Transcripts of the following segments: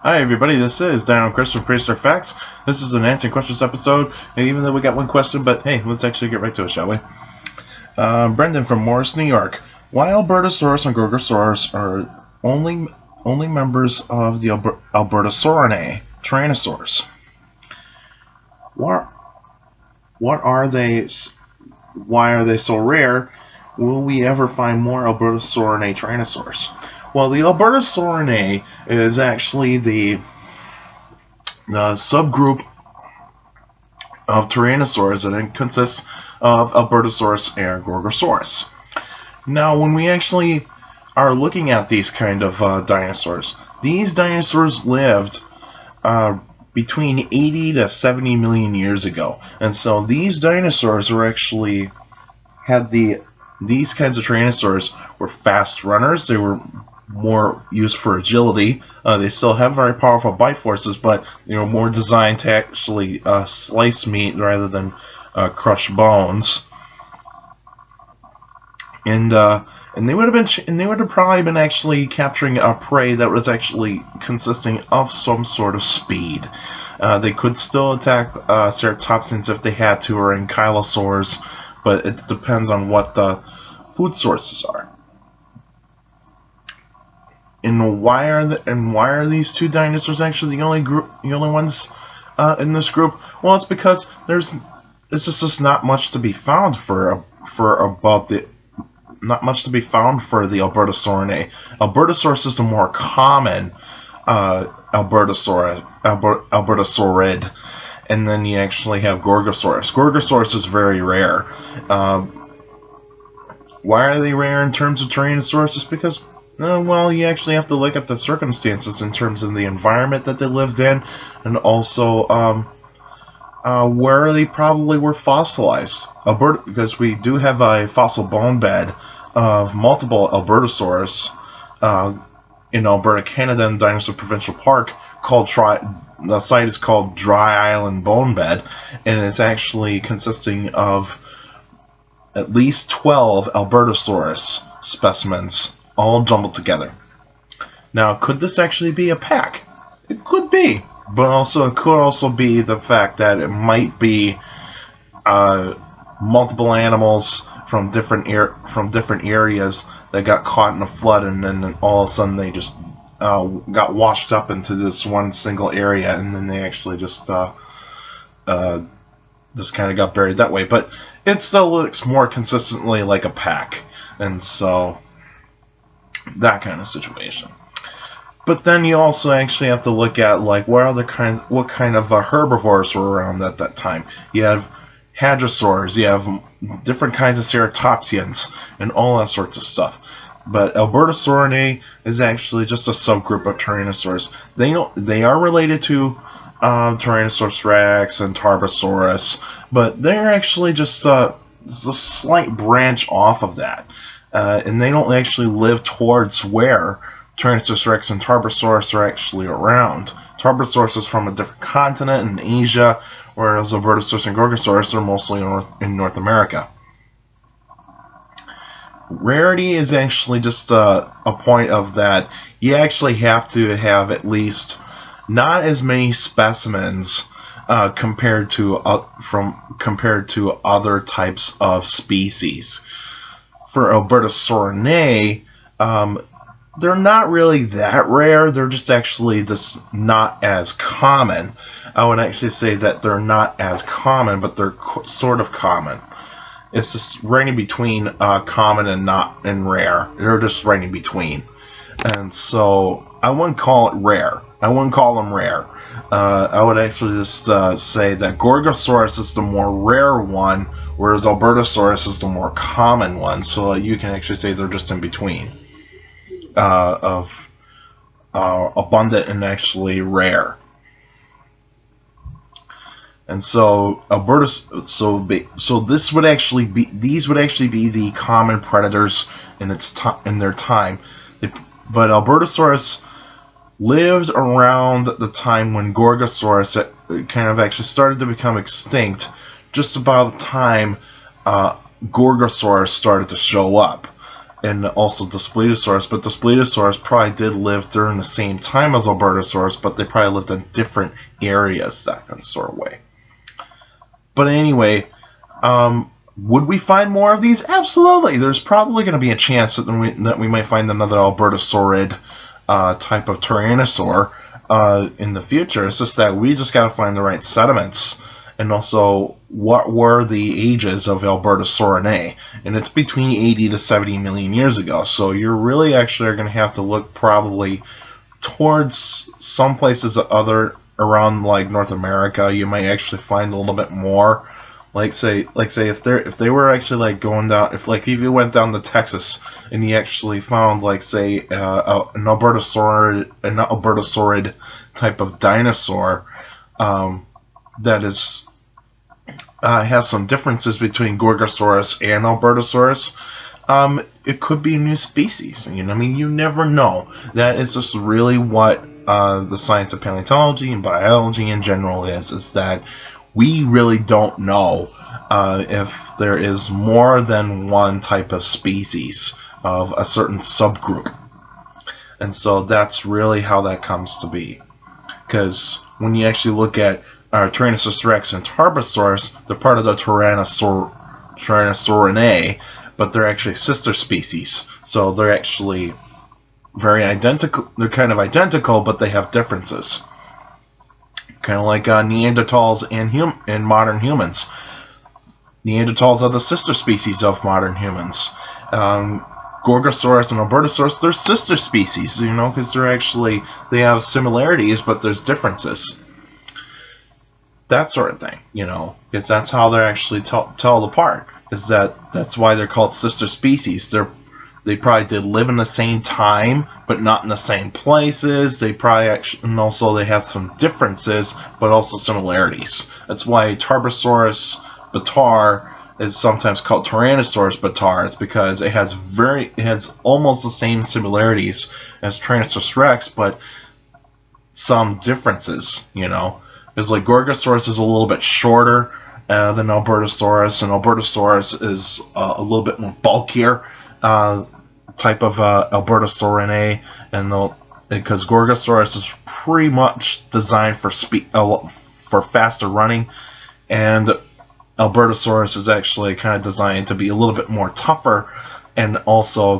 Hi everybody, this is Dino Chris from Prehistoric Facts. This is an answering questions episode, even though we got one question, but hey, let's actually get right to it, shall we? Brendan from Morris, New York. Why Albertosaurus and Gorgosaurus are only members of the Albertosaurinae, Tyrannosaurs? What are they? Why are they so rare? Will we ever find more Albertosaurinae Tyrannosaurs? Well, the Albertosaurinae is actually the subgroup of Tyrannosaurs, and it consists of Albertosaurus and Gorgosaurus. Now, when we actually are looking at these kind of dinosaurs, these dinosaurs lived between 80 to 70 million years ago, and so these dinosaurs were actually these kinds of Tyrannosaurs were fast runners. They were more used for agility. They still have very powerful bite forces, but they were more designed to actually slice meat rather than crush bones. And they would have probably been actually capturing a prey that was actually consisting of some sort of speed. They could still attack ceratopsians if they had to, or ankylosaurs, but it depends on what the food sources are. And why are these two dinosaurs actually the only ones in this group? Well, it's because there's just not much to be found for the Albertosaurinae. Albertosaurus is the more common Albertosaurid, and then you actually have Gorgosaurus. Gorgosaurus is very rare. Why are they rare in terms of Tyrannosaurus? It's because well, you actually have to look at the circumstances in terms of the environment that they lived in, and also where they probably were fossilized. Because we do have a fossil bone bed of multiple Albertosaurus in Alberta, Canada, in Dinosaur Provincial Park. The site is called Dry Island Bone Bed, and it's actually consisting of at least 12 Albertosaurus specimens, all jumbled together. Now, could this actually be a pack? It could be, but it could also be the fact that it might be multiple animals from different areas that got caught in a flood, and then all of a sudden they just got washed up into this one single area, and then they actually just kind of got buried that way. But it still looks more consistently like a pack, and so that kind of situation. But then you also actually have to look at what kind of herbivores were around at that time. You have hadrosaurs, you have different kinds of ceratopsians, and all that sorts of stuff. But Albertosaurinae is actually just a subgroup of Tyrannosaurs. They are related to Tyrannosaurus rex and Tarbosaurus, but they're actually just a slight branch off of that. And they don't actually live towards where Tyrannosaurus rex and Tarbosaurus are actually around. Tarbosaurus is from a different continent in Asia, whereas Albertosaurus and Gorgosaurus are mostly in North America. Rarity is actually just a point of that you actually have to have at least not as many specimens compared to other types of species. For Albertosaurinae, they're not really that rare. They're just actually just not as common. I would actually say that they're not as common, but they're sort of common. It's just right in between common and rare. They're just right in between. And so I wouldn't call it rare. I wouldn't call them rare. I would actually just say that Gorgosaurus is the more rare one, whereas Albertosaurus is the more common one. So you can actually say they're just in between of abundant and actually rare. And so these would actually be the common predators in their time. But Albertosaurus lived around the time when Gorgosaurus kind of actually started to become extinct, just about the time Gorgosaurus started to show up. and also Daspletosaurus. But Daspletosaurus probably did live during the same time as Albertosaurus, but they probably lived in different areas, that kind of sort of way. But anyway, would we find more of these? Absolutely. There's probably going to be a chance that we might find another Albertosaurid type of Tyrannosaur in the future. It's just that we just got to find the right sediments. And also, what were the ages of Albertosaurinae? And it's between 80 to 70 million years ago. So you're really actually are going to have to look probably towards some places other around like North America. You might actually find a little bit more. Like say if they were actually like going down, if you went down to Texas and you actually found like say an Albertosaurid type of dinosaur that is has some differences between Gorgosaurus and Albertosaurus, it could be a new species. You know, I mean, you never know. That is just really what the science of paleontology and biology in general is that we really don't know if there is more than one type of species of a certain subgroup. And so that's really how that comes to be. Because when you actually look at Tyrannosaurus rex and Tarbosaurus, they're part of the Tyrannosaurinae, but they're actually sister species. So they're actually very identical. They're kind of identical, but they have differences. Kind of like Neanderthals and modern humans. Neanderthals are the sister species of modern humans. Gorgosaurus and Albertosaurus, they're sister species, you know, because they have similarities, but there's differences. That sort of thing, you know, because that's how they're actually told apart. That's why they're called sister species. They probably did live in the same time, but not in the same places. They probably and also they have some differences, but also similarities. That's why Tarbosaurus bataar is sometimes called Tyrannosaurus bataar. It's because it has almost the same similarities as Tyrannosaurus rex, but some differences, you know. Because like Gorgosaurus is a little bit shorter than Albertosaurus, and Albertosaurus is a little bit more bulkier type of Albertosaurinae, and because Gorgosaurus is pretty much designed for for faster running, and Albertosaurus is actually kind of designed to be a little bit more tougher, and also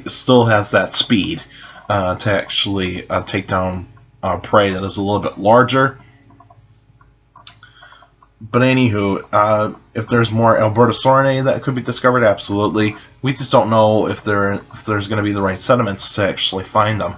still has that speed to actually take down prey that is a little bit larger. But anywho, if there's more Albertosaurinae that could be discovered, absolutely. We just don't know if there's going to be the right sediments to actually find them.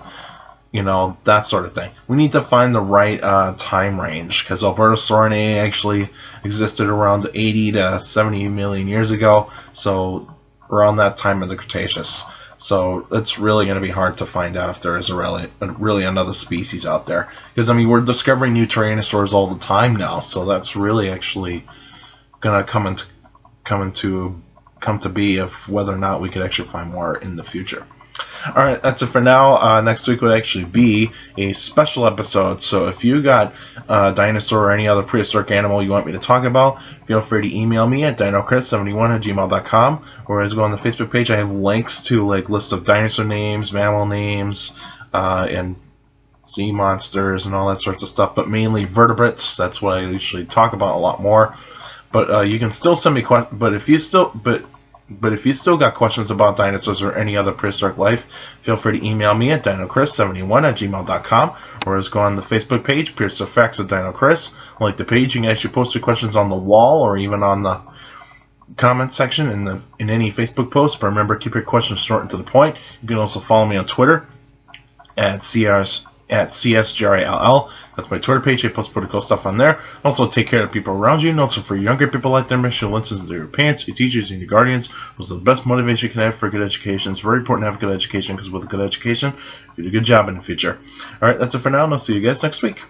You know, that sort of thing. We need to find the right time range, because Albertosaurinae actually existed around 80 to 70 million years ago, so around that time of the Cretaceous. So it's really going to be hard to find out if there is really another species out there. Because, I mean, we're discovering new Tyrannosaurs all the time now, so that's really actually going to come to be of whether or not we could actually find more in the future. Alright, that's it for now. Next week would actually be a special episode, so if you got a dinosaur or any other prehistoric animal you want me to talk about, feel free to email me at dinocris71@gmail.com, or as go on the Facebook page, I have links to like lists of dinosaur names, mammal names, and sea monsters and all that sorts of stuff, but mainly vertebrates. That's what I usually talk about a lot more. But you can still send me questions, but if you still got questions about dinosaurs or any other prehistoric life, feel free to email me at dinocris71@gmail.com, or just go on the Facebook page, Prehistoric Facts of Dino Chris. Like the page, you can actually post your questions on the wall or even on the comment section in any Facebook post. But remember, keep your questions short and to the point. You can also follow me on Twitter at CSGRALL. That's my Twitter page. I post pretty cool stuff on there. Also, take care of the people around you. And also, for younger people out there, make sure to listen to your parents, your teachers, and your guardians. Those are the best motivation you can have for a good education. It's very important to have a good education, because with a good education, you do a good job in the future. Alright, that's it for now, and I'll see you guys next week.